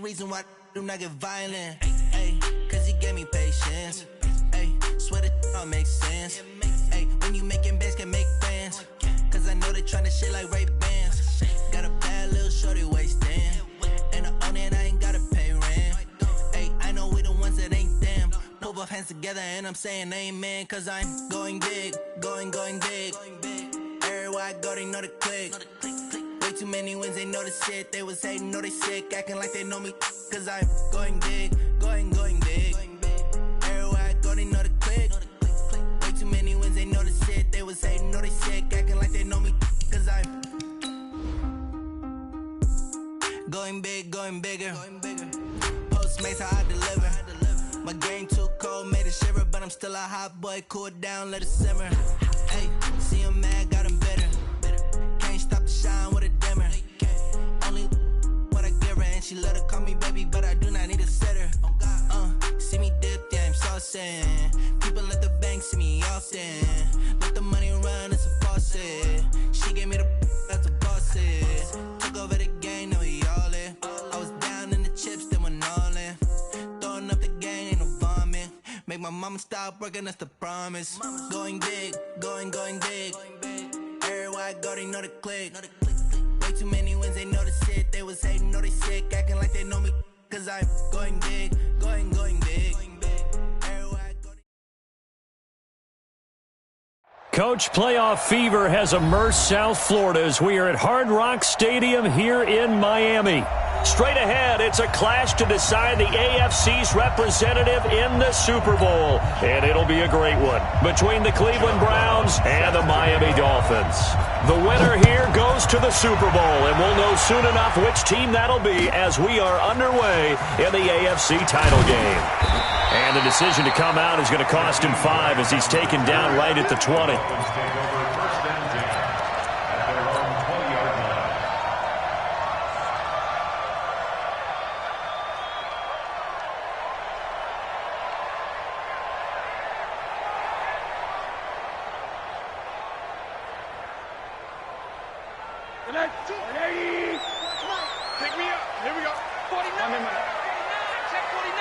Reason why I do not get violent, ayy, cause he gave me patience, ayy, swear that all makes sense, ayy, when you making bands can make friends, cause I know they tryna shit like Ray-Bans, got a bad little shorty wasting, and I own it, I ain't gotta pay rent, ayy, I know we the ones that ain't them, put both hands together and I'm saying amen, cause I'm going big, going big, everywhere I go they know the click. Too many wins, they know the shit. They was hating, know they sick, acting like they know me. Cause I'm going big, going big. Everywhere I go, they know the click. Way too many wins, they know the shit. They was hating, know they sick, acting like they know me. Cause I'm going big, going bigger. Postmates, how I deliver. My game too cold, made it shiver. But I'm still a hot boy, cool it down, let it simmer. Hey, see him mad, got him bitter. Can't stop the shine with a dimmer. Only what I give her, and she let her call me baby, but I do not need a sitter. See me dip, yeah, I'm saucing. People at the bank see me often. Let the money run, it's a faucet. She gave me the that's a bosses. Took over the game, now we all in. I was down in the chips, then went all in. Throwing up the game, ain't no vomit. Make my mama stop working, that's the promise. Going big, going big. Everywhere I go, they know the click. Way too many wins, they know the shit. They was hating, know they sick, acting like they know me. Cause I'm going big, going big. Everywhere I go. Coach, playoff fever has immersed South Florida as we are at Hard Rock Stadium here in Miami. Straight ahead, it's a clash to decide the AFC's representative in the Super Bowl. And it'll be a great one between the Cleveland Browns and the Miami Dolphins. The winner here goes to the Super Bowl, and we'll know soon enough which team that'll be as we are underway in the AFC title game. And the decision to come out is going to cost him 5 as he's taken down right at the 20. Pick me up. Here we go. 49. Check 49.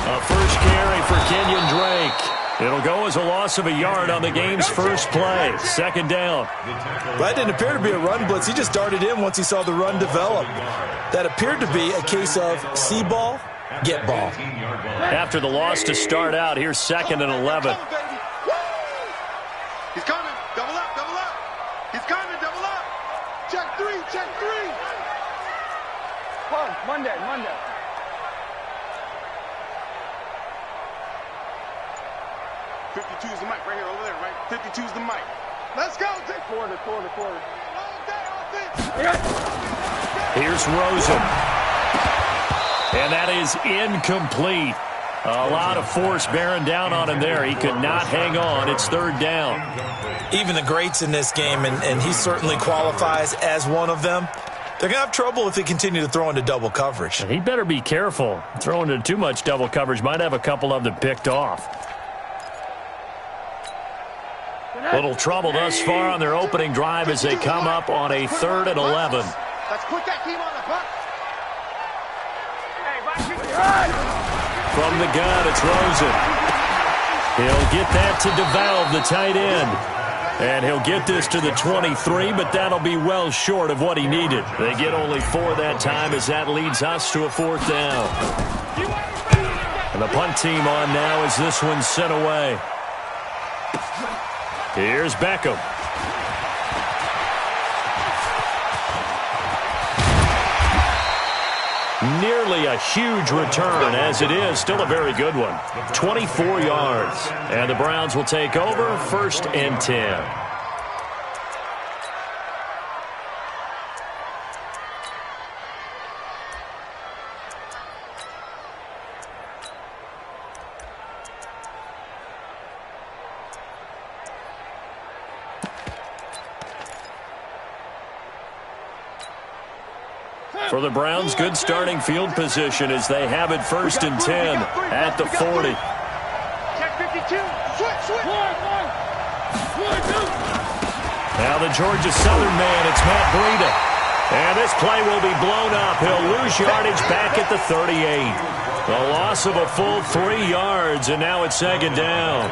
A first carry for Kenyon Drake. It'll go as a loss of a yard on the game's first play. Second down. That didn't appear to be a run blitz. He just darted in once he saw the run develop. That appeared to be a case of see ball, get ball. After the loss to start out, here's 2nd and 11. He's coming. Double up, double up. He's coming, double up. Check 3, check 3. Punch, Monday. 52 is the mic right here, over there, right? 52 is the mic. Let's go. Take quarter. All day, offense. Here's Rosen. And that is incomplete. A lot of force bearing down on him there. He could not hang on. It's 3rd down. Even the greats in this game, and he certainly qualifies as one of them, they're going to have trouble if they continue to throw into double coverage. He better be careful. Throwing into too much double coverage might have a couple of them picked off. Little trouble thus far on their opening drive as they come up on a 3rd and 11. Let's put that team on the puck. From the gun, it's Rosen. He'll get that to DeValve, the tight end. And he'll get this to the 23, but that'll be well short of what he needed. They get only 4 that time as that leads us to a 4th down. And the punt team on now as this one's sent away. Here's Beckham. Nearly a huge return, as it is still a very good one. 24 yards. And the Browns will take over 1st and 10. For the Browns, good starting field position as they have it 1st and 10 at the 40. Check 52. Now the Georgia Southern man, it's Matt Breida. And this play will be blown up. He'll lose yardage back at the 38. The loss of a full 3 yards, and now it's second down.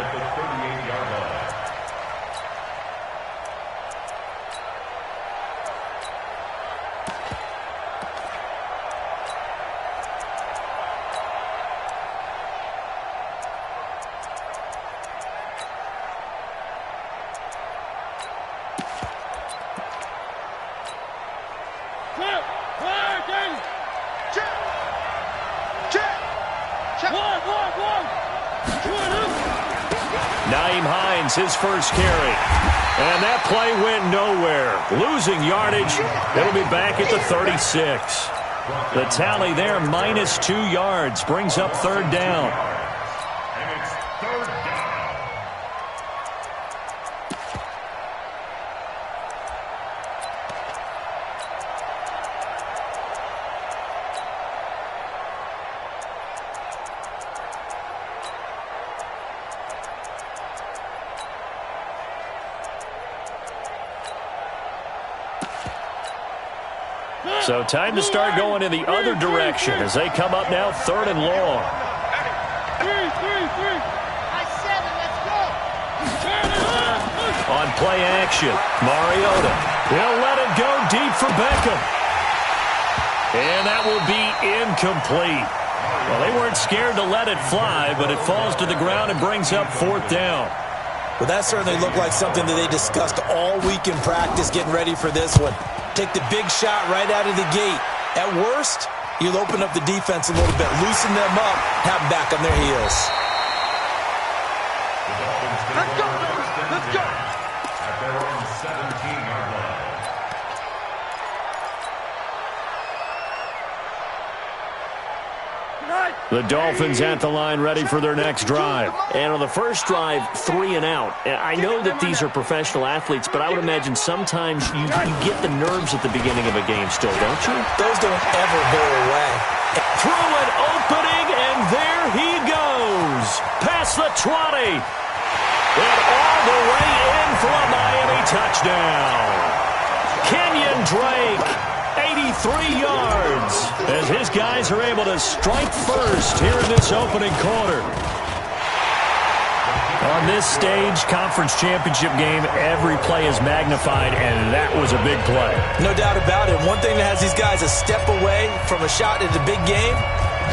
His first carry. And that play went nowhere. Losing yardage. It'll be back at the 36. The tally there, -2 yards. Brings up third down. And it's third down. So time to start going in the other direction as they come up now third and long. On play action, Mariota. He'll let it go deep for Beckham. And that will be incomplete. Well, they weren't scared to let it fly, but it falls to the ground and brings up fourth down. Well, that certainly looked like something that they discussed all week in practice getting ready for this one. Take the big shot right out of the gate. At worst, you'll open up the defense a little bit, loosen them up, have them back on their heels. Let's go, let's go. At their own 17-yard line. The Dolphins at the line ready for their next drive. And on the first drive, 3 and out. I know that these are professional athletes, but I would imagine sometimes you get the nerves at the beginning of a game still, don't you? Those don't ever go away. Through an opening, and there he goes. Past the 20. And all the way in for a Miami touchdown. Kenyon Drake. 83 yards as his guys are able to strike first here in this opening quarter. On this stage, conference championship game, every play is magnified, and that was a big play. No doubt about it. One thing that has these guys a step away from a shot at a big game,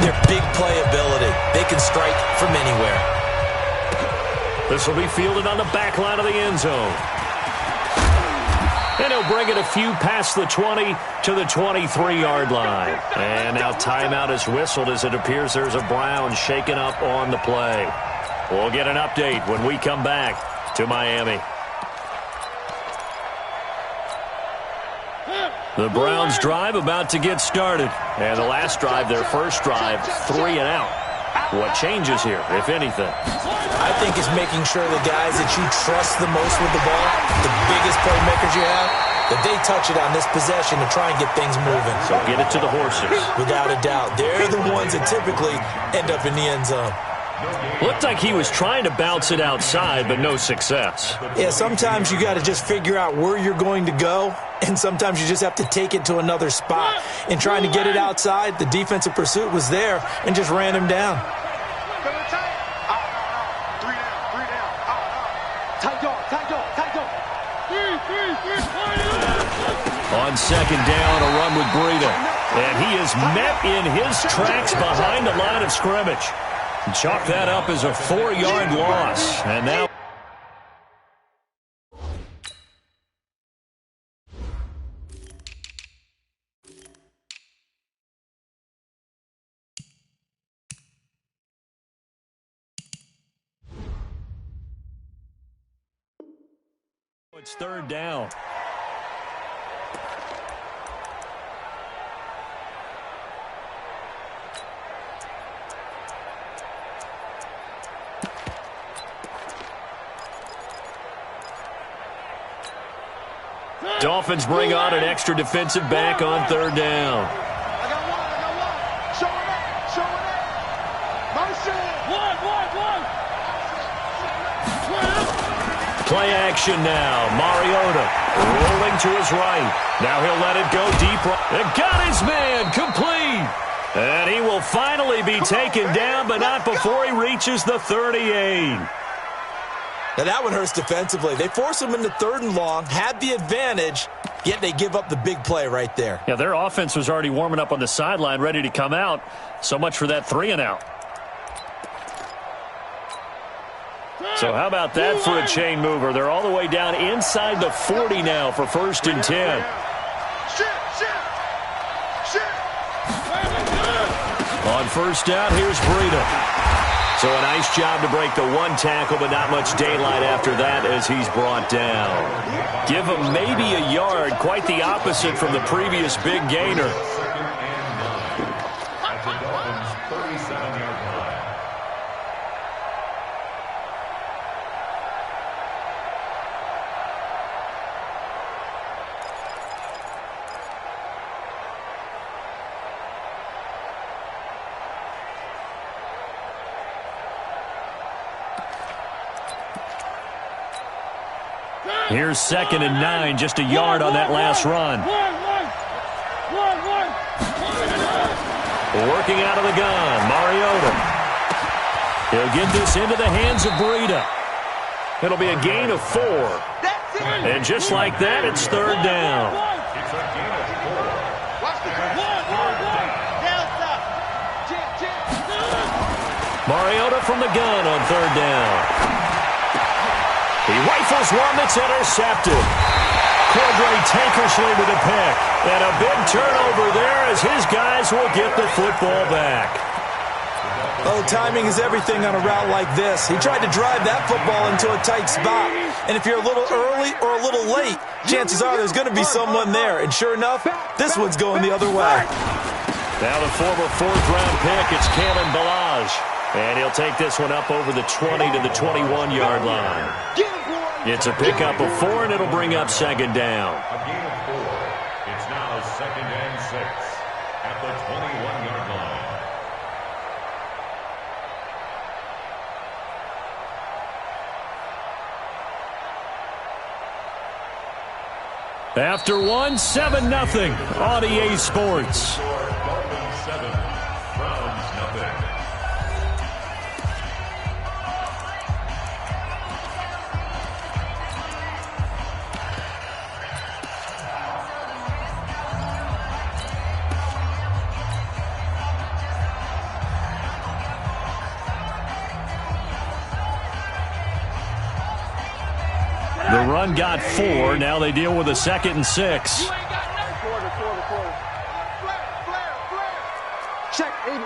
their big playability. They can strike from anywhere. This will be fielded on the back line of the end zone. And he'll bring it a few past the 20 to the 23-yard line. And now timeout is whistled as it appears there's a Brown shaken up on the play. We'll get an update when we come back to Miami. The Browns drive about to get started. And the last drive, their first drive, 3 and out. What changes here, if anything? I think it's making sure the guys that you trust the most with the ball, the biggest playmakers you have, that they touch it on this possession to try and get things moving. So get it to the horses. Without a doubt. They're the ones that typically end up in the end zone. Looked like he was trying to bounce it outside, but no success. Yeah, sometimes you got to just figure out where you're going to go, and sometimes you just have to take it to another spot. In trying to get it outside, the defensive pursuit was there and just ran him down. On second down, a run with Breida. And he is met in his tracks behind the line of scrimmage. Chalk that up as a 4-yard loss. And now it's third down. Dolphins bring on an extra defensive back on third down. I got one. Show it up. Motion. One. Play action now. Mariota rolling to his right. Now he'll let it go deep. And got his man complete. And he will finally be taken down, but not before he reaches the 38. Now that one hurts defensively. They force him into 3rd and long, had the advantage, yet they give up the big play right there. Yeah, their offense was already warming up on the sideline, ready to come out. So much for that 3-and-out. So how about that for a chain mover? They're all the way down inside the 40 now for 1st and 10. On 1st down, here's Breida. So a nice job to break the 1 tackle, but not much daylight after that as he's brought down. Give him maybe a yard, quite the opposite from the previous big gainer. At the Dolphins' 37-yard line. Here's 2nd and 9, just a yard on that last run. Working out of the gun, Mariota. He'll get this into the hands of Breida. It'll be a gain of 4. And just like that, it's 3rd down. It's a gain of 4. Mariota from the gun on 3rd down. He rifles one that's intercepted. Cordray Tankersley with a pick. And a big turnover there as his guys will get the football back. Oh, timing is everything on a route like this. He tried to drive that football into a tight spot. And if you're a little early or a little late, chances are there's going to be someone there. And sure enough, this one's going the other way. Now the former 4th-round pick, it's Kalen Ballage. And he'll take this one up over the 20 to the 21-yard line. It's a pickup of 4, and it'll bring up 2nd down. A gain of 4. It's now 2nd and 6 at the 21-yard line. After 1, 7-0 on EA Sports. Dolphins 7, Browns 0. The run got 4. Now they deal with a 2nd and 6. Quarter. Check, 80.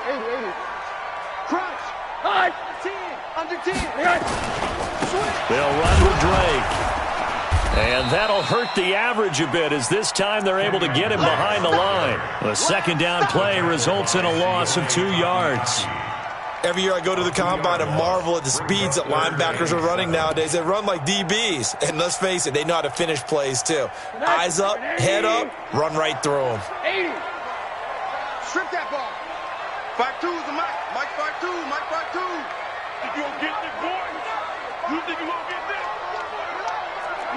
Crunch. 5, 10, under 10. They'll run with Drake. And that'll hurt the average a bit as this time they're able to get him behind the line. The 2nd down play results in a loss of 2 yards. Every year I go to the combine and marvel at the speeds that linebackers are running nowadays. They run like DBs. And let's face it, they know how to finish plays too. Eyes up, head up, run right through them. 80. Strip that ball. 5-2's the Mike. Mike 5-2. Mike 5-2. Think you gonna get this, boy? You think you gonna get this?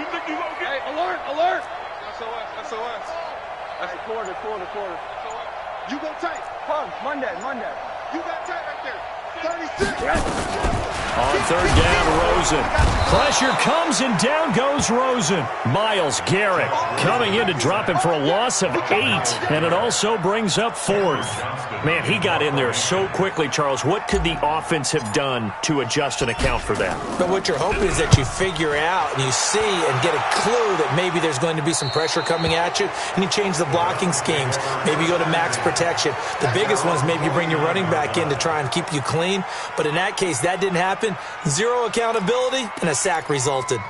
You think you gonna get this? Hey, alert. SOS. That's a quarter. You go tight. Pump. Monday. You got tight right there. 36. On 3rd down, Rosen. Pressure comes and down goes Rosen. Myles Garrett coming in to drop him for a loss of 8. And it also brings up 4th. Man, he got in there so quickly, Charles. What could the offense have done to adjust and account for that? But what you're hoping is that you figure out and you see and get a clue that maybe there's going to be some pressure coming at you, and you change the blocking schemes. Maybe you go to max protection. The biggest one is maybe you bring your running back in to try and keep you clean. But in that case, that didn't happen. 0 accountability, and a sack resulted.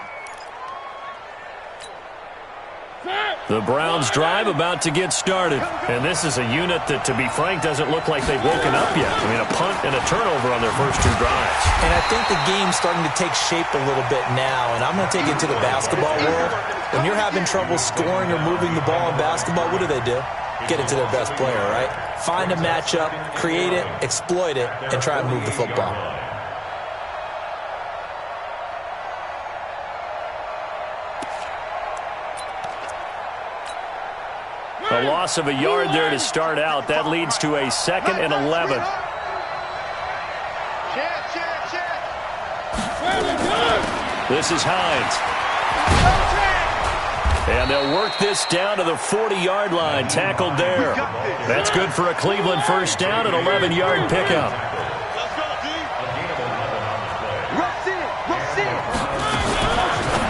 The Browns drive about to get started. And this is a unit that, to be frank, doesn't look like they've woken up yet. I mean, a punt and a turnover on their first 2 drives. And I think the game's starting to take shape a little bit now. And I'm going to take it to the basketball world. When you're having trouble scoring or moving the ball in basketball, what do? Get it to their best player, right? Find a matchup, create it, exploit it, and try and move the football. A loss of a yard there to start out. That leads to a 2nd and 11. This is Hines. And they'll work this down to the 40-yard line. Tackled there. That's good for a Cleveland first down, an 11-yard pickup.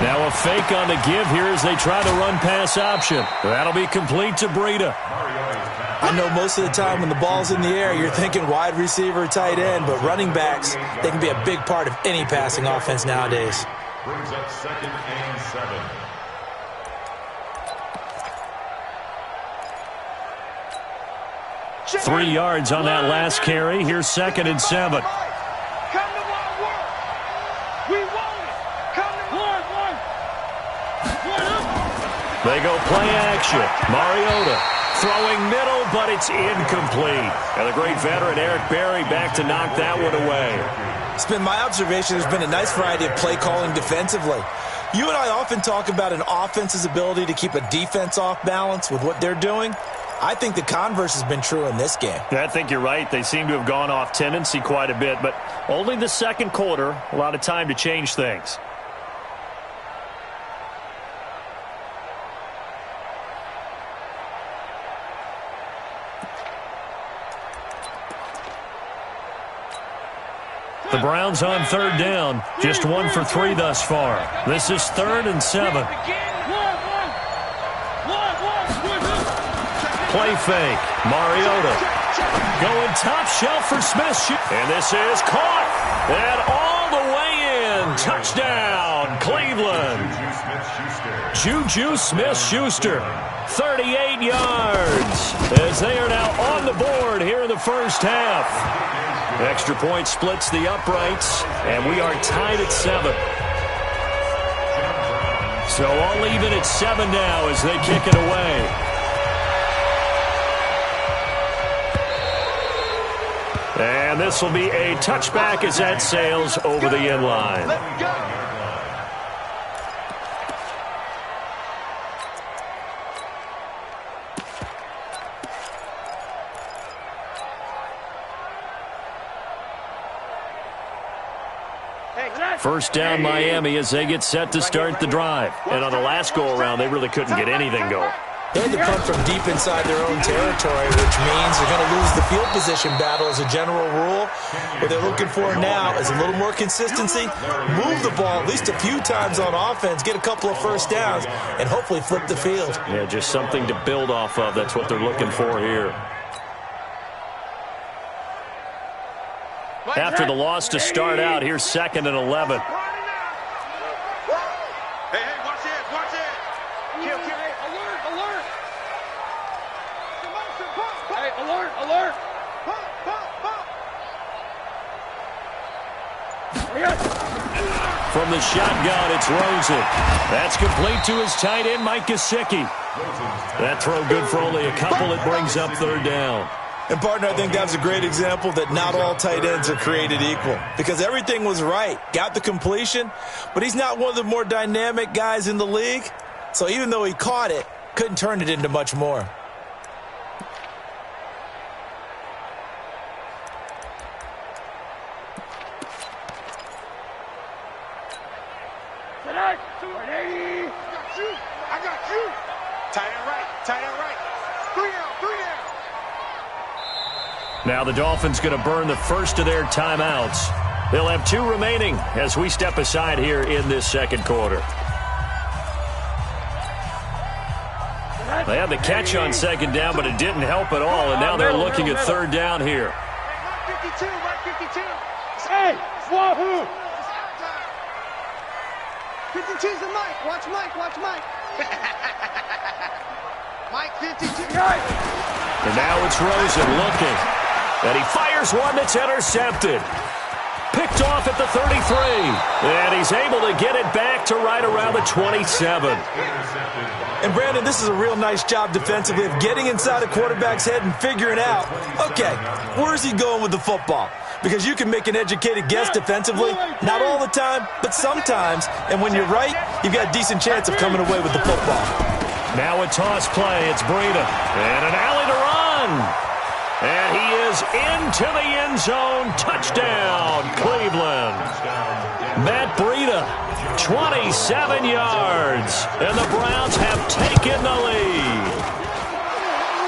Now a fake on the give here as they try to run pass option. That'll be complete to Breida. I know most of the time when the ball's in the air, you're thinking wide receiver, tight end, but running backs, they can be a big part of any passing offense nowadays. Brings up 2nd and 7. Three yards on that last carry. Here's 2nd and 7. They go play action. Mariota throwing middle, but it's incomplete. And the great veteran Eric Berry back to knock that one away. It's been my observation there's been a nice variety of play calling defensively. You and I often talk about an offense's ability to keep a defense off balance with what they're doing. I think the converse has been true in this game. I think you're right. They seem to have gone off tendency quite a bit, but only the second quarter, a lot of time to change things. The Browns on 3rd down. Just 1 for 3 thus far. This is 3rd and 7. Play fake. Mariota going top shelf for Smith. And this is caught. And all the way in. Touchdown, Cleveland. Juju Smith-Schuster. 38 yards. As they are now on the board here in the first half. Extra point splits the uprights, and we are tied at 7. So all even at 7 now as they kick it away. And this will be a touchback as that sails over the end line. First down Miami as they get set to start the drive. And on the last go-around, they really couldn't get anything going. They had to punt from deep inside their own territory, which means they're going to lose the field position battle as a general rule. What they're looking for now is a little more consistency, move the ball at least a few times on offense, get a couple of first downs, and hopefully flip the field. Yeah, just something to build off of. That's what they're looking for here. After the loss to start out, here's 2nd and 11. Hey, watch it, watch it. Kill. Alert. Hey, alert. From the shotgun, it's Rosen. That's complete to his tight end, Mike Gesicki. That throw good for only a couple. It brings up 3rd down. And, partner, I think that was a great example that not all tight ends are created equal because everything was right. Got the completion, but he's not one of the more dynamic guys in the league. So even though he caught it, couldn't turn it into much more. I got you. Tight end right. 3 down. Now the Dolphins going to burn the first of their timeouts. They'll have 2 remaining as we step aside here in this second quarter. They had the catch on 2nd down, but it didn't help at all, and now they're looking at 3rd down here. Right 52. Hey, wahoo! 52's the Mike. Watch Mike. Mike 52. And now it's Rosen looking. And he fires one that's intercepted. Picked off at the 33. And he's able to get it back to right around the 27. And, Brandon, this is a real nice job defensively of getting inside a quarterback's head and figuring out, okay, where's he going with the football? Because you can make an educated guess defensively, not all the time, but sometimes. And when you're right, you've got a decent chance of coming away with the football. Now a toss play. It's Breida. And an alley to run. And he is into the end zone. Touchdown, Cleveland. Matt Breida, 27 yards. And the Browns have taken the lead.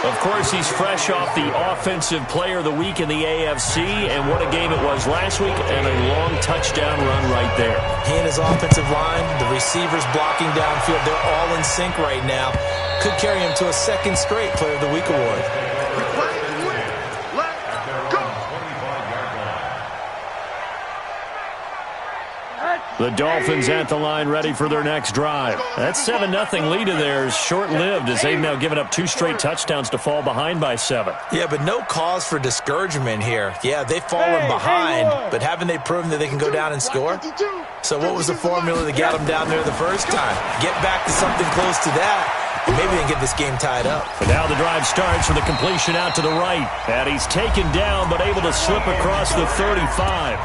Of course, he's fresh off the Offensive Player of the Week in the AFC, and what a game it was last week, and a long touchdown run right there. He and his offensive line, the receivers blocking downfield, they're all in sync right now. Could carry him to a second straight Player of the Week award. The Dolphins at the line ready for their next drive. That 7-0 lead of theirs short-lived as they've now given up 2 straight touchdowns to fall behind by 7. Yeah, but no cause for discouragement here. Yeah, they've fallen behind, but haven't they proven that they can go down and score? So what was the formula that got them down there the first time? Get back to something close to that, and maybe they can get this game tied up. But now the drive starts with a completion out to the right. And he's taken down but able to slip across the 35.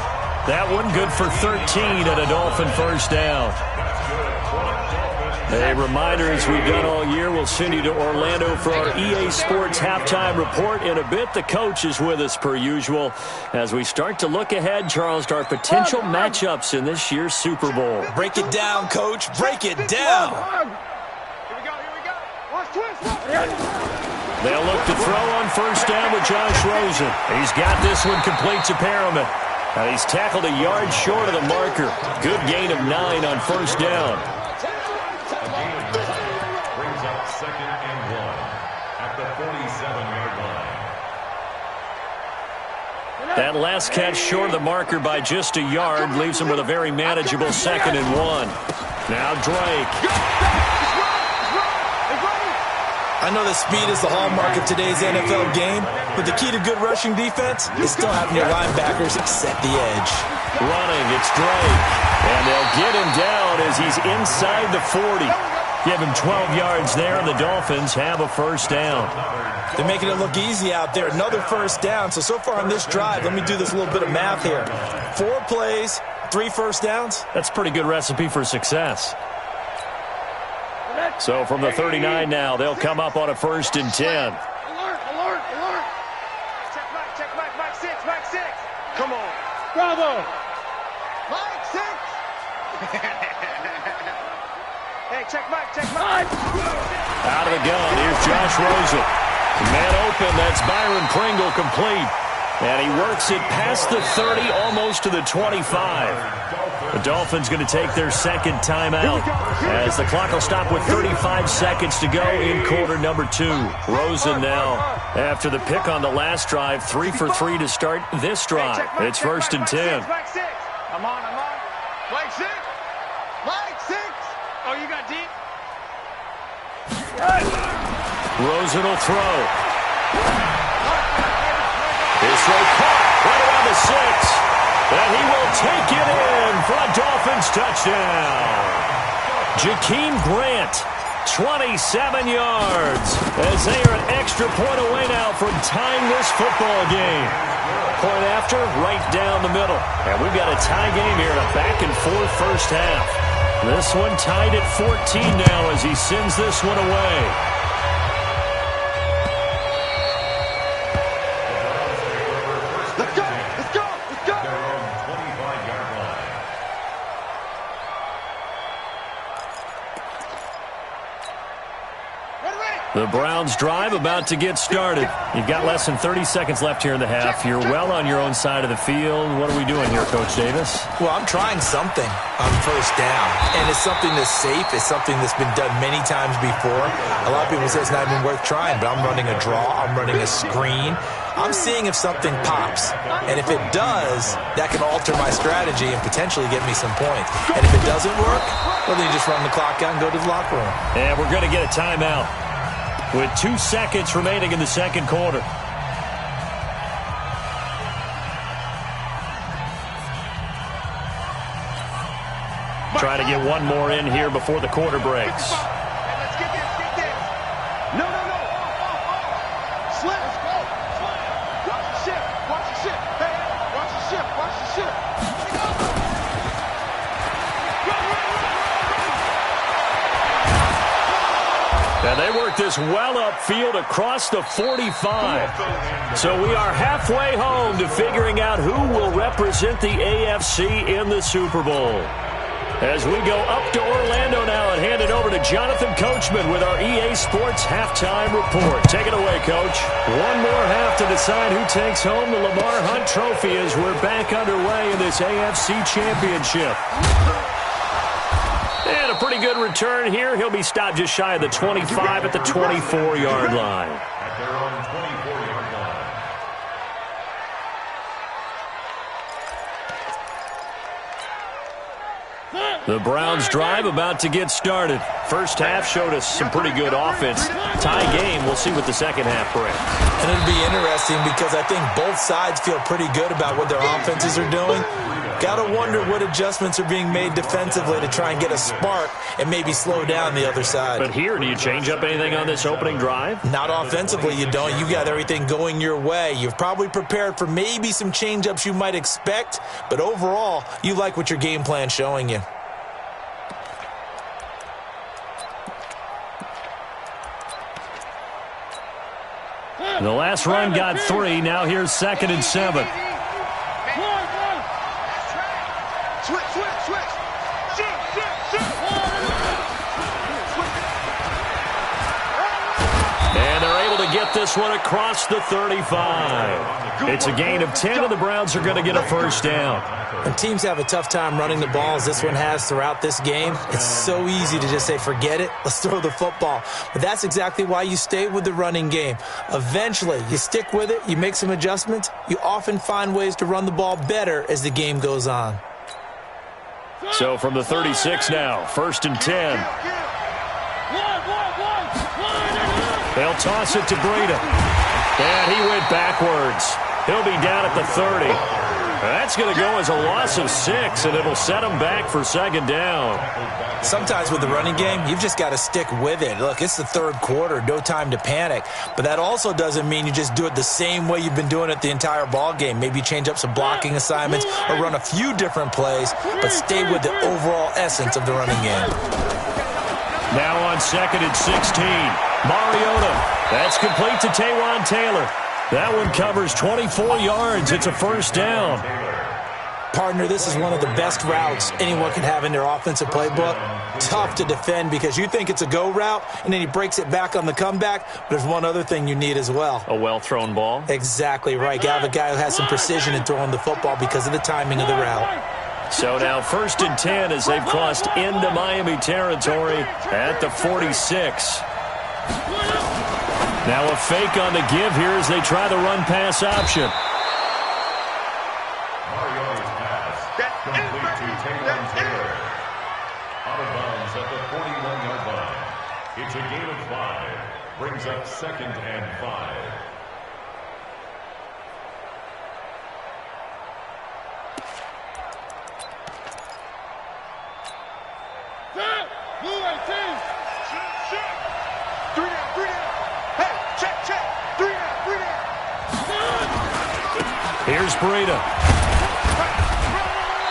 That one good for 13 and a Dolphin first down. A reminder, as we've done all year, we'll send you to Orlando for our EA Sports halftime report. In a bit, the coach is with us per usual as we start to look ahead, Charles, to our potential matchups in this year's Super Bowl. Break it down, Coach. Break it down. Here we go. Watch twist. They'll look to throw on first down with Josh Rosen. He's got this one complete to Perriman. He's tackled a yard short of the marker. Good gain of 9 on first down. Brings up 2nd and 1 at the 47-yard line. That last catch short of the marker by just a yard leaves him with a very manageable 2nd and 1. Now Drake. I know that speed is the hallmark of today's NFL game, but the key to good rushing defense is still having your linebackers set the edge. Running, it's Drake. And they'll get him down as he's inside the 40. Give him 12 yards there, and the Dolphins have a first down. They're making it look easy out there. Another first down. So far on this drive, let me do this little bit of math here. 4 plays, 3 first downs. That's a pretty good recipe for success. So from the 39 now, they'll come up on a 1st and 10. Alert. Check Mike 6. Come on. Bravo. Mike 6. Hey, check Mike. Out of the gun, here's Josh Rosen. Man open, that's Byron Pringle complete. And he works it past the 30, almost to the 25. The Dolphins going to take their second timeout as the clock will stop with 35 seconds to go in quarter number 2. Rosen now, after the pick on the last drive, 3 for 3 to start this drive. It's 1st and 10. Mike 6. I'm on. Mike 6. Oh, you got deep? Rosen will throw. His throw caught right around the 6. And he will take it in for a Dolphins touchdown. Jakeem Grant, 27 yards, as they are an extra point away now from tying this football game. Point after, right down the middle. And we've got a tie game here, a back-and-forth first half. This one tied at 14 now as he sends this one away. The Browns drive about to get started. You've got less than 30 seconds left here in the half. You're well on your own side of the field. What are we doing here, Coach Davis? Well, I'm trying something on first down, and it's something that's safe. It's something that's been done many times before. A lot of people say it's not even worth trying, but I'm running a draw. I'm running a screen. I'm seeing if something pops, and if it does, that can alter my strategy and potentially get me some points. And if it doesn't work, well, then you just run the clock out and go to the locker room. And we're going to get a timeout with 2 seconds remaining in the second quarter. Try to get one more in here before the quarter breaks. Let's get this. No. Slip. Watch the ship. Hey, watch the ship. And they work this well upfield across the 45. So we are halfway home to figuring out who will represent the AFC in the Super Bowl. As we go up to Orlando now and hand it over to Jonathan Coachman with our EA Sports Halftime Report. Take it away, Coach. One more half to decide who takes home the Lamar Hunt Trophy as we're back underway in this AFC Championship. And a pretty good return here. He'll be stopped just shy of the 25 at the 24-yard line. At their own 24-yard line. The Browns drive about to get started. First half showed us some pretty good offense. Tie game. We'll see what the second half brings. And it'll be interesting because I think both sides feel pretty good about what their offenses are doing. Got to wonder what adjustments are being made defensively to try and get a spark and maybe slow down the other side. But here, do you change up anything on this opening drive? Not offensively, you don't. You got everything going your way. You've probably prepared for maybe some change-ups you might expect, but overall, you like what your game plan's showing you. The last run got 3. Now here's 2nd and 7. And they're able to get this one across the 35. It's a gain of 10, and the Browns are going to get a first down. When teams have a tough time running the ball, as this one has throughout this game, it's so easy to just say, forget it, let's throw the football. But that's exactly why you stay with the running game. Eventually, you stick with it, you make some adjustments, you often find ways to run the ball better as the game goes on. So from the 36 now, 1st and 10. They'll toss it to Breida. And he went backwards. He'll be down at the 30. That's going to go as a loss of 6, and it'll set him back for 2nd down. Sometimes with the running game, you've just got to stick with it. Look, it's the 3rd quarter, no time to panic. But that also doesn't mean you just do it the same way you've been doing it the entire ball game. Maybe change up some blocking assignments or run a few different plays, but stay with the overall essence of the running game. Now on 2nd and 16. Mariota. That's complete to Taywan Taylor. That one covers 24 yards. It's a first down. Partner, this is one of the best routes anyone can have in their offensive playbook. Tough to defend because you think it's a go route, and then he breaks it back on the comeback. But there's one other thing you need as well. A well-thrown ball? Exactly right. Got a guy who has some precision in throwing the football because of the timing of the route. So now 1st and 10 as they've crossed into Miami territory at the 46. Now a fake on the give here as they try the run-pass option. Mariota's pass complete to Taywan Taylor. Out of bounds at the 41-yard line. It's a gain of 5. Brings up 2nd and 5. Here's Breida.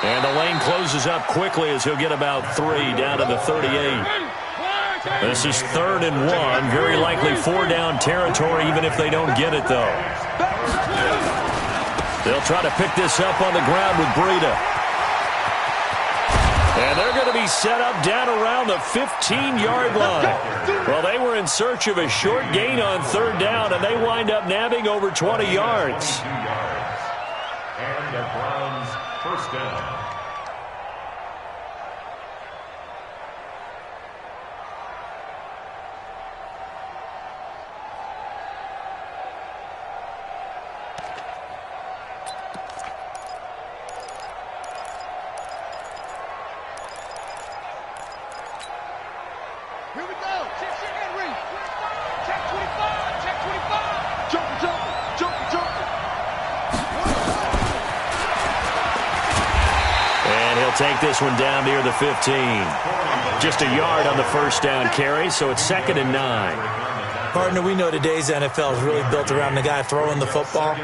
And the lane closes up quickly as he'll get about 3 down to the 38. This is 3rd and 1. Very likely 4-down territory even if they don't get it, though. They'll try to pick this up on the ground with Breida. And they're going to be set up down around the 15-yard line. Well, they were in search of a short gain on 3rd down, and they wind up nabbing over 20 yards. And the Browns first down. Here we go. Check Henry. Check 25. Check 25. Jump. And he'll take this one down near the 15. Just a yard on the first down carry, so it's 2nd and 9. Partner, we know today's NFL is really built around the guy throwing the football.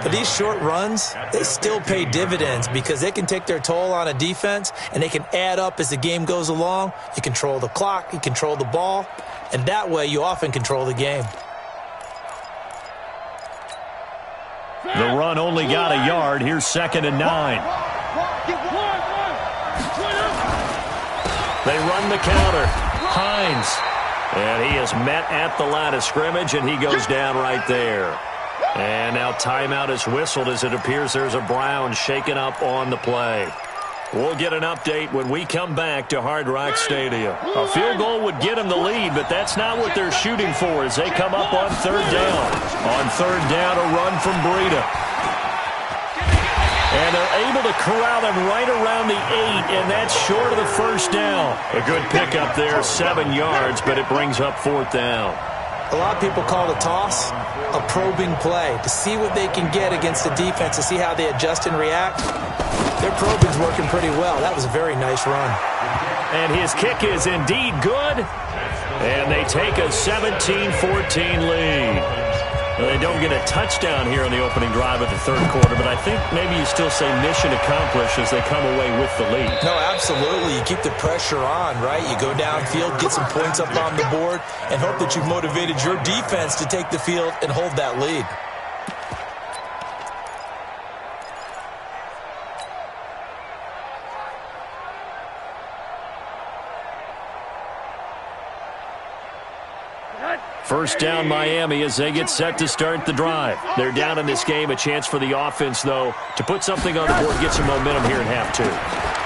But these short runs, they still pay dividends because they can take their toll on a defense and they can add up as the game goes along. You control the clock, you control the ball, and that way you often control the game. The run only got a yard. Here's 2nd and 9. They run the counter. Hines. And he is met at the line of scrimmage, and he goes down right there. And now timeout is whistled as it appears there's a Brown shaken up on the play. We'll get an update when we come back to Hard Rock Stadium. A field goal would get them the lead, but that's not what they're shooting for as they come up on 3rd down. On 3rd down, a run from Breida. And they're able to corral him right around the 8, and that's short of the 1st down. A good pickup there, 7 yards, but it brings up 4th down. A lot of people call it a toss, a probing play, to see what they can get against the defense, to see how they adjust and react. Their probing's working pretty well. That was a very nice run. And his kick is indeed good. And they take a 17-14 lead. Well, they don't get a touchdown here on the opening drive of the 3rd quarter, but I think maybe you still say mission accomplished as they come away with the lead. No, absolutely. You keep the pressure on, right? You go downfield, get some points up on the board, and hope that you've motivated your defense to take the field and hold that lead. First down, Miami, as they get set to start the drive. They're down in this game. A chance for the offense, though, to put something on the board, get some momentum here in half 2.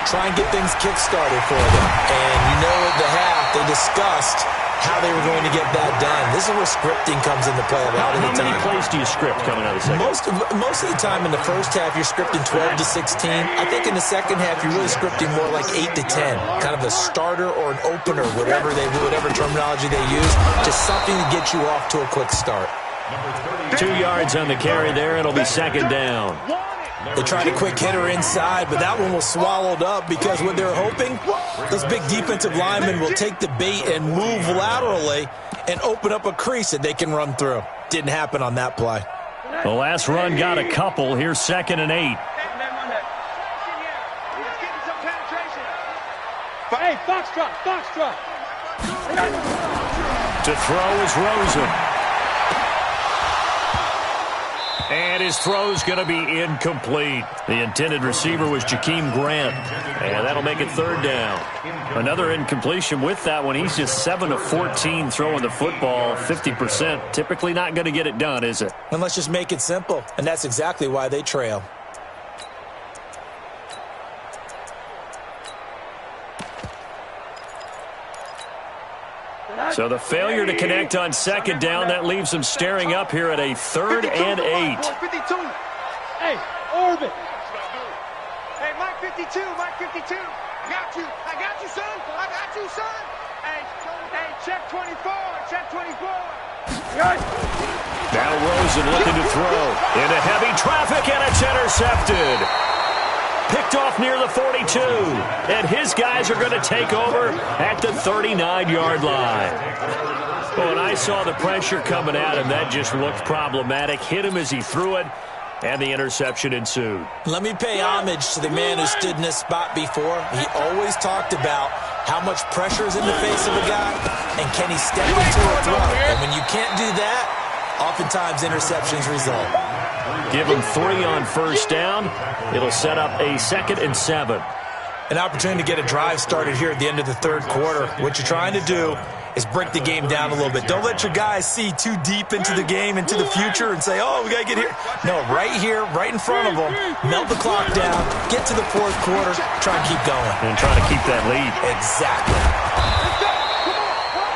Try and get things kick-started for them. And you know at the half, they discussed how they were going to get that done. This is where scripting comes into play a lot of the time. How many plays do you script coming out of the second? Most of the time in the first half, you're scripting 12 to 16. I think in the second half, you're really scripting more like 8 to 10. Kind of a starter or an opener, whatever terminology they use. Just something to get you off to a quick start. 2 yards on the carry there. It'll be 2nd down. They tried a quick hitter inside, but that one was swallowed up because what they're hoping, those big defensive linemen will take the bait and move laterally and open up a crease that they can run through. Didn't happen on that play. The last run got a couple. Here's 2nd and 8. Hey, foxtrot. To throw is Rosen. And his throw's going to be incomplete. The intended receiver was Jakeem Grant. And that'll make it 3rd down. Another incompletion with that one. He's just 7 of 14 throwing the football, 50%. Typically not going to get it done, is it? And let's just make it simple. And that's exactly why they trail. So the failure to connect on 2nd down, that leaves them staring up here at a 3rd and 8. 52. Hey, Orbit. Hey, Mike 52. I got you, son. Hey, check 24. Now Rosen looking to throw. Into heavy traffic, and it's intercepted. Picked off near the 42. And his guys are going to take over at the 39-yard line. Well, and I saw the pressure coming at him. That just looked problematic. Hit him as he threw it, and the interception ensued. Let me pay homage to the man who stood in this spot before. He always talked about how much pressure is in the face of a guy, and can he step into a throw. And when you can't do that, oftentimes interceptions result. Give him 3 on 1st down. It'll set up a 2nd and 7. An opportunity to get a drive started here at the end of the 3rd quarter. What you're trying to do is break the game down a little bit. Don't let your guys see too deep into the game, into the future, and say, oh, we got to get here. No, right here, right in front of them, melt the clock down, get to the 4th quarter, try and keep going. And try to keep that lead. Exactly.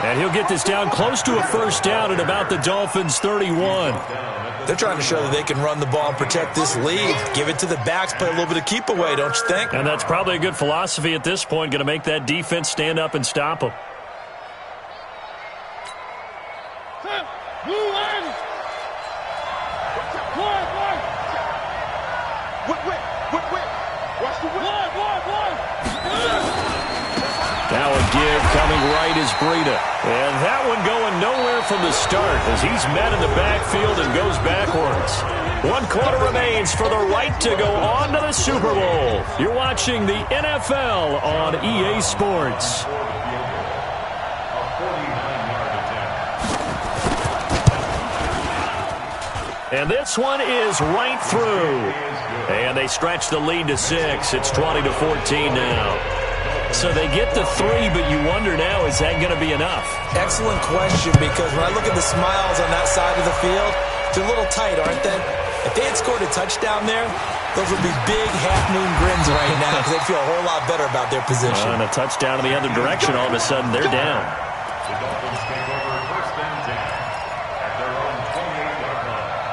And he'll get this down close to a 1st down at about the Dolphins' 31. They're trying to show that they can run the ball and protect this lead. Give it to the backs, play a little bit of keep away, don't you think? And that's probably a good philosophy at this point, going to make that defense stand up and stop them. Now a give coming right is Breida. And that one going nowhere from the start as he's met in the backfield and goes backwards. 1 quarter remains for the right to go on to the Super Bowl. You're watching the NFL on EA Sports. And this one is right through. And they stretch the lead to 6. It's 20-14 now. So they get to 3, but you wonder now, is that going to be enough? Excellent question, because when I look at the smiles on that side of the field, they're a little tight, aren't they? If they had scored a touchdown there, those would be big half-moon grins right now because they'd feel a whole lot better about their position. And a touchdown in the other direction, all of a sudden, they're down. The Dolphins take over first and 10 at their own 28-yard line.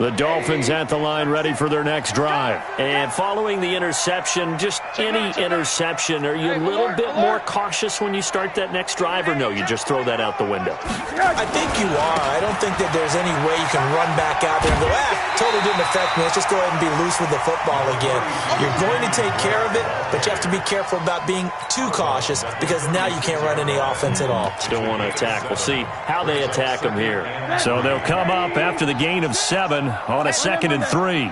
The Dolphins at the line ready for their next drive. And following the interception, just any interception, are you a little bit more cautious when you start that next drive, or no, you just throw that out the window? I think you are. I don't think that there's any way you can run back out there and go, totally didn't affect me. Let's just go ahead and be loose with the football again. You're going to take care of it, but you have to be careful about being too cautious because now you can't run any offense at all. Still want to attack. We'll see how they attack them here. So they'll come up after the gain of 7 on a 2nd and 3.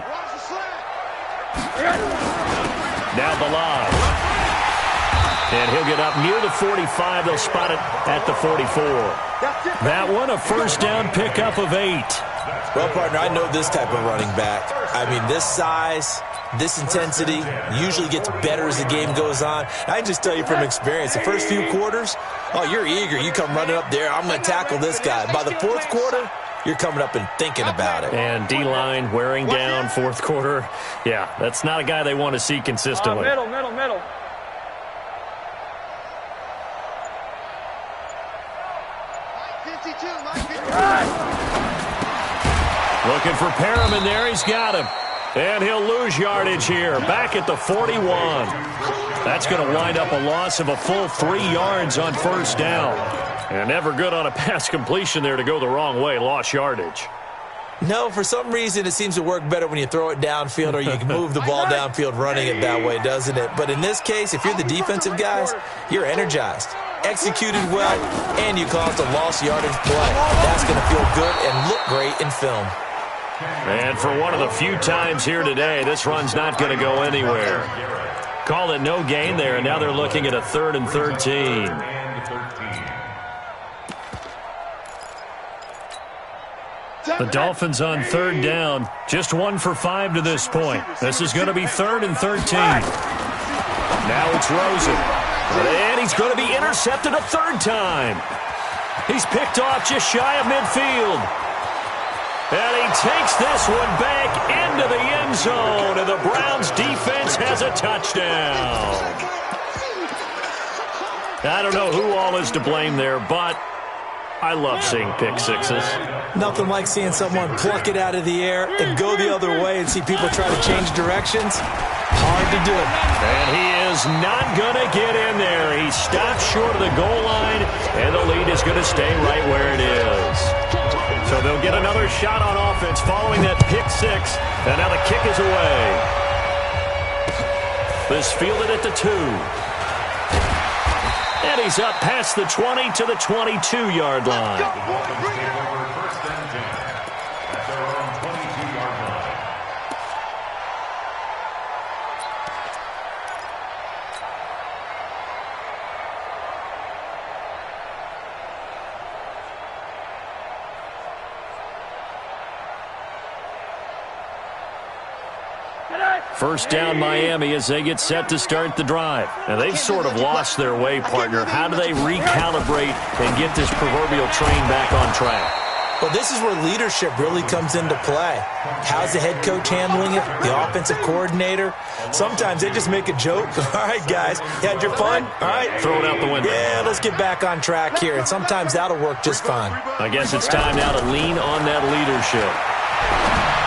Now the line. And he'll get up near the 45. They'll spot it at the 44. That one, a first down pickup of 8. Well, partner, I know this type of running back. I mean, this size, this intensity usually gets better as the game goes on. I can just tell you from experience, the first few quarters, you're eager. You come running up there, I'm going to tackle this guy. By the 4th quarter, you're coming up and thinking about it. And D-line wearing down 4th quarter. Yeah, that's not a guy they want to see consistently. Middle. Looking for Perriman there. He's got him. And he'll lose yardage here. Back at the 41. That's going to wind up a loss of a full 3 yards on first down. And never good on a pass completion there to go the wrong way. Lost yardage. No, for some reason it seems to work better when you throw it downfield or you can move the ball downfield running it that way, doesn't it? But in this case, if you're the defensive guys, you're energized, executed well, and you caused a lost yardage play. That's going to feel good and look great in film. And for one of the few times here today, this run's not going to go anywhere. Call it no gain there, and now they're looking at a 3rd and 13. The Dolphins on 3rd down. Just 1 for 5 to this point. This is going to be 3rd and 13. Now it's Rosen. And he's going to be intercepted a 3rd time. He's picked off just shy of midfield. And he takes this one back into the end zone. And the Browns defense has a touchdown. I don't know who all is to blame there, but I love seeing pick sixes. Nothing like seeing someone pluck it out of the air and go the other way and see people try to change directions. Hard to do. And he is not going to get in there. He stops short of the goal line, and the lead is going to stay right where it is. So they'll get another shot on offense following that pick 6, and now the kick is away. This fielded at the 2. And he's up past the 20 to the 22-yard line. First down Miami as they get set to start the drive. Now they've sort of lost their way, partner. How do they recalibrate and get this proverbial train back on track? Well, this is where leadership really comes into play. How's the head coach handling it? The offensive coordinator? Sometimes they just make a joke. All right, guys, you had your fun? All right. Throw it out the window. Yeah, let's get back on track here. And sometimes that'll work just fine. I guess it's time now to lean on that leadership.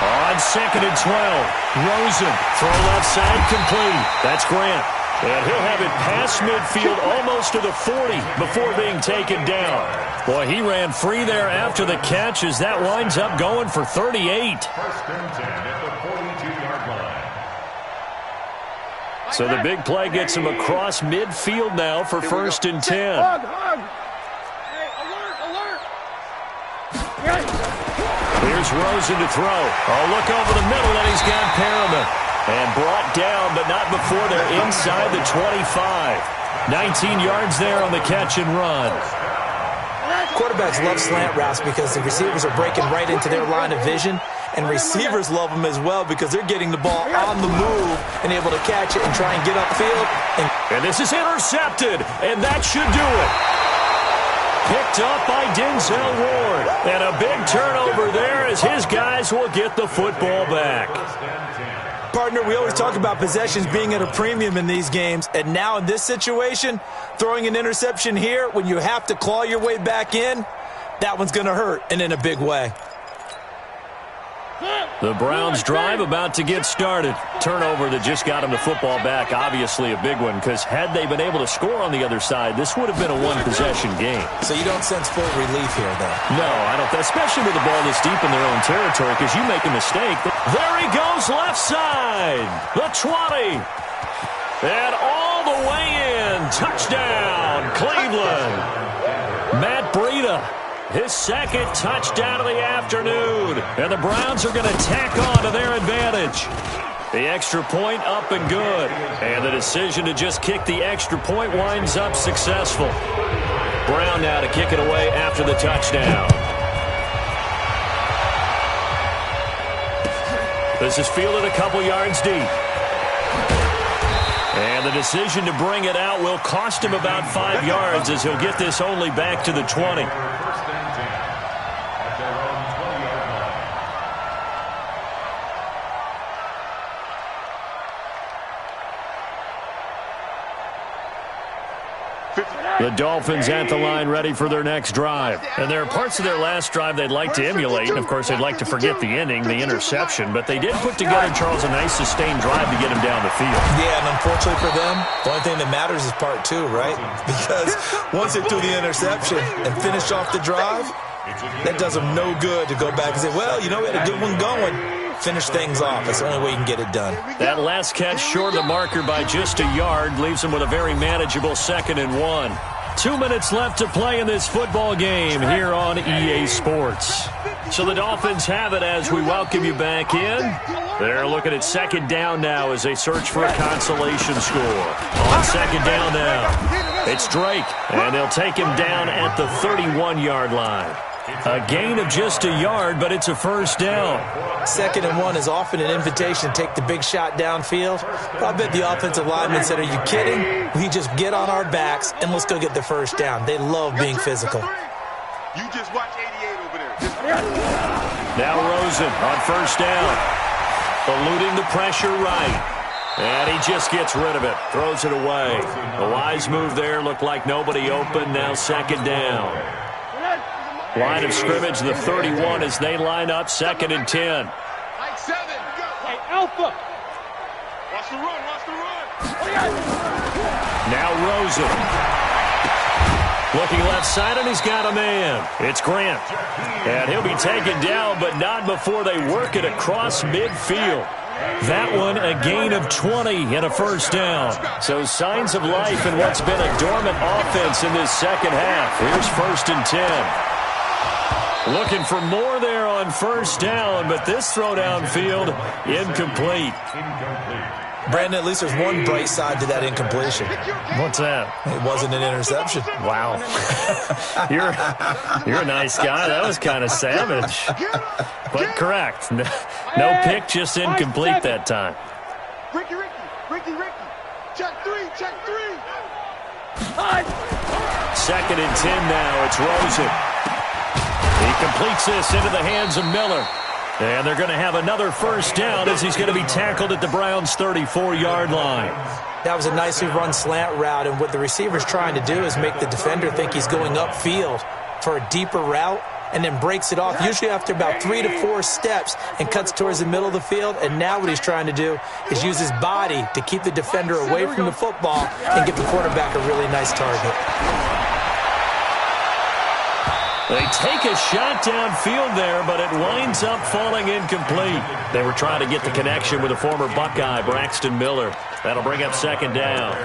On 2nd and 12, Rosen, throw left side complete. That's Grant. And he'll have it past midfield almost to the 40 before being taken down. Boy, he ran free there after the catch as that winds up going for 38. First and 10 at the 42-yard line. So the big play gets him across midfield now for first and 10. Hug. Hey, alert. Here's Rosen to throw. Oh, look over the middle, and he's got Perriman. And brought down, but not before they're inside the 25. 19 yards there on the catch and run. Quarterbacks love slant routes because the receivers are breaking right into their line of vision, and receivers love them as well because they're getting the ball on the move and able to catch it and try and get upfield. And this is intercepted, and that should do it. Picked up by Denzel Ward. And a big turnover there as his guys will get the football back. Partner, we always talk about possessions being at a premium in these games, and now in this situation, throwing an interception here when you have to claw your way back in, that one's going to hurt, and in a big way. The Browns drive about to get started. Turnover that just got them the football back, obviously a big one, because had they been able to score on the other side, this would have been a one-possession game. So you don't sense full relief here, though? No, I don't, especially with the ball this deep in their own territory, because you make a mistake. There he goes, left side, the 20. And all the way in, touchdown, Cleveland. Matt Breida. His second touchdown of the afternoon. And the Browns are going to tack on to their advantage. The extra point up and good. And the decision to just kick the extra point winds up successful. Brown now to kick it away after the touchdown. This is fielded a couple yards deep. And the decision to bring it out will cost him about 5 yards as he'll get this only back to the 20. The Dolphins at the line ready for their next drive. And there are parts of their last drive they'd like to emulate. And, of course, they'd like to forget the ending, the interception. But they did put together, Charles, a nice sustained drive to get him down the field. Yeah, and unfortunately for them, the only thing that matters is part two, right? Because once they threw the interception and finished off the drive, that does them no good to go back and say, well, you know, we had a good one going. Finish things off. That's the only way you can get it done. That last catch short of the marker by just a yard leaves him with a very manageable 2nd and 1. 2 minutes left to play in this football game here on EA Sports. So the Dolphins have it as we welcome you back in. They're looking at 2nd down now as they search for a consolation score. On 2nd down now, it's Drake, and they'll take him down at the 31-yard line. A gain of just a yard, but it's a first down. 2nd and 1 is often an invitation to take the big shot downfield. I bet the offensive lineman said, are you kidding? We just get on our backs and let's go get the first down. They love being physical. You just watch 88 over there. Now Rosen on first down. Eluding the pressure right. And he just gets rid of it. Throws it away. A wise move there. Looked like nobody open. Now 2nd down. Line of scrimmage, the 31 as they line up, 2nd and 10. Like 7. Hey, Alpha. Watch the run. Now Rosen. Looking left side, and he's got a man. It's Grant. And he'll be taken down, but not before they work it across midfield. That one, a gain of 20 and a first down. So signs of life in what's been a dormant offense in this second half. Here's 1st and 10. Looking for more there on first down, but this throw downfield, incomplete. Brandon, at least there's one bright side to that incompletion. What's that? It wasn't an interception. Wow. You're a nice guy. That was kind of savage. But correct. No pick, just incomplete that time. Ricky. Check 3. 2nd and 10 now. It's Rosen. He completes this into the hands of Miller. And they're going to have another first down as he's going to be tackled at the Browns' 34-yard line. That was a nicely run slant route, and what the receiver's trying to do is make the defender think he's going upfield for a deeper route, and then breaks it off, usually after about 3 to 4 steps, and cuts towards the middle of the field. And now what he's trying to do is use his body to keep the defender away from the football and give the quarterback a really nice target. They take a shot downfield there, but it winds up falling incomplete. They were trying to get the connection with the former Buckeye, Braxton Miller. That'll bring up second down.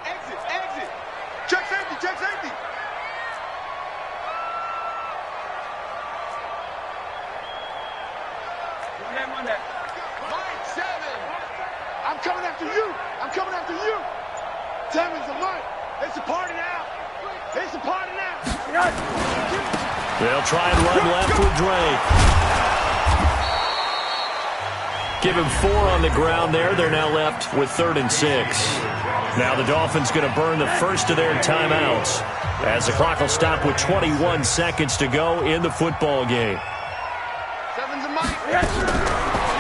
Exit. Check safety. Mike, 7. I'm coming after you. 7's a Mike. It's a party now. They'll try and run left with Drake. Give him 4 on the ground there. They're now left with 3rd and 6. Now the Dolphins going to burn the first of their timeouts as the clock will stop with 21 seconds to go in the football game. 7's a Mike.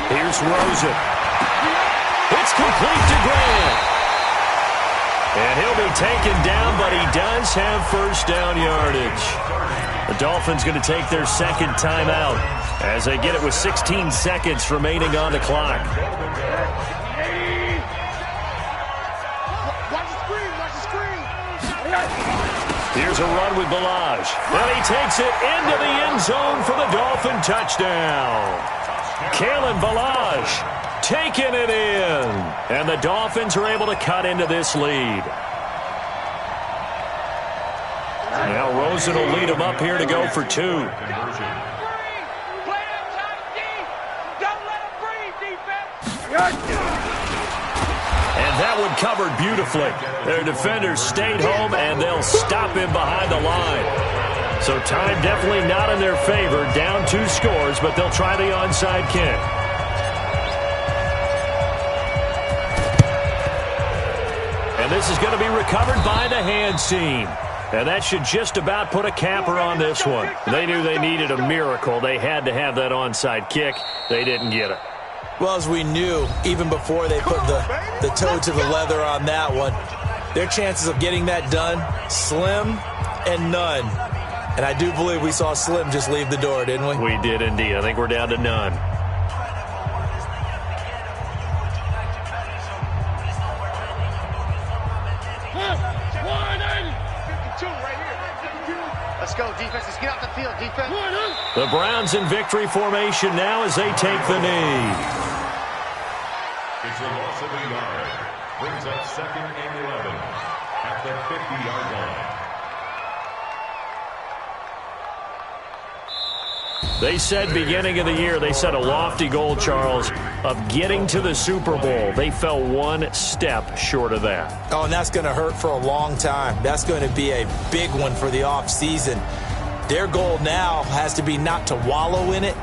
Here's Rosen. It's complete to Grant. And he'll be taken down, but he does have first down yardage. The Dolphins going to take their second timeout as they get it with 16 seconds remaining on the clock. Watch the screen. Here's a run with Balaj. And he takes it into the end zone for the Dolphin touchdown. Kalen Balaj taking it in. And the Dolphins are able to cut into this lead. Now Rosen will lead them up here to go for 2. Play them tight deep. Don't let them breathe, defense. And that one covered beautifully. Their defenders stayed home, and they'll stop him behind the line. So time definitely not in their favor. Down 2 scores, but they'll try the onside kick. And this is going to be recovered by the hands team. And that should just about put a capper on this one. They knew they needed a miracle. They had to have that onside kick. They didn't get it. Well, as we knew, even before they put the toe to the leather on that one, their chances of getting that done, slim and none. And I do believe we saw Slim just leave the door, didn't we? We did indeed. I think we're down to none. Let's go, defense. Let's get off the field, defense. The Browns in victory formation now as they take the knee. It's a loss of a yard. Brings up 2nd and 11 at the 50-yard line. They said beginning of the year, they set a lofty goal, Charles, of getting to the Super Bowl. They fell 1 step short of that. Oh, and that's going to hurt for a long time. That's going to be a big one for the offseason. Their goal now has to be not to wallow in it,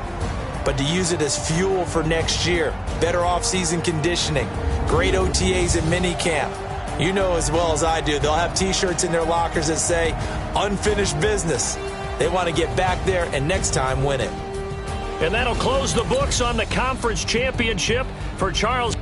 but to use it as fuel for next year. Better offseason conditioning, great OTAs and minicamp. You know as well as I do, they'll have T-shirts in their lockers that say, unfinished business. They want to get back there and next time win it. And that'll close the books on the conference championship for Charles.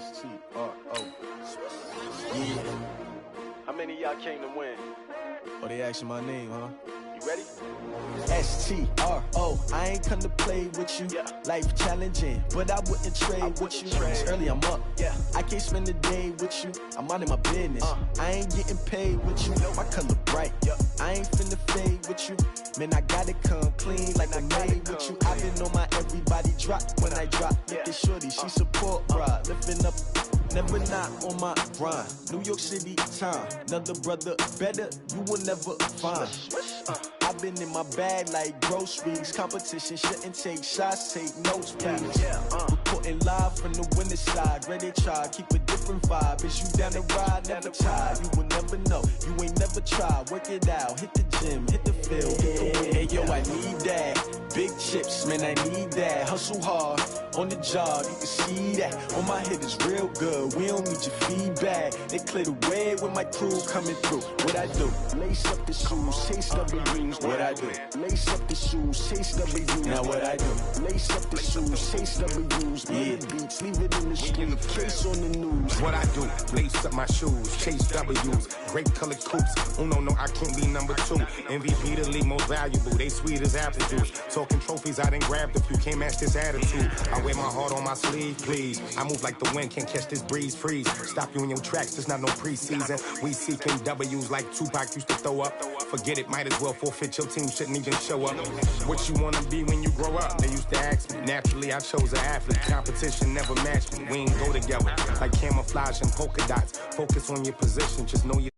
S-T-R-O. Yeah. How many of y'all came to win? Oh, they asking my name, huh? You ready? S-T-R-O. I ain't come to play with you. Yeah. Life challenging, but I wouldn't trade with you. It's early, I'm up. Yeah. I can't spend the day with you. I'm out of my business. I ain't getting paid with you. My color bright. Yeah. I ain't finna fade with you. Man, I gotta come clean like I made with you. I've been on my everybody drop when I drop. Look at shorty, she support ride. Lifting up, never not on my grind. New York City time, another brother better, you will never find. I've been in my bag like groceries. Competition shouldn't take shots, take notes, please. Reporting live from the winter side. Ready to try, keep a different vibe. Is you down the ride, never tired. You will never know, you ain't never tried. Work it out, hit the gym, hit the field. Hey yo, I need that. Big chips, man, I need that. Hustle hard, on the job, you can see that. On my head is real good, we don't need your feedback. They clear the way with my crew coming through. What I do? Lace up the shoes, chase W's. What I do? Lace up the shoes, chase W's. Now what I do? Lace up the shoes, chase W's. Yeah, beats, leave it in the street, case on the news. What I do? Lace up my shoes, chase W's. Great colored coops. Oh no, I can't be number 2. MVP the league most valuable. They sweet as apple juice. Talking trophies, I done grabbed a few. Can't match this attitude. I wear my heart on my sleeve, please. I move like the wind, can't catch this breeze. Freeze. Stop you in your tracks. There's not no preseason. We seeking W's like Tupac used to throw up. Forget it, might as well forfeit. Your team shouldn't even show up. What you wanna be when you grow up? They used to ask me. Naturally, I chose an athlete. Competition never matched me. We ain't go together like camouflage and polka dots. Focus on your position. Just know you.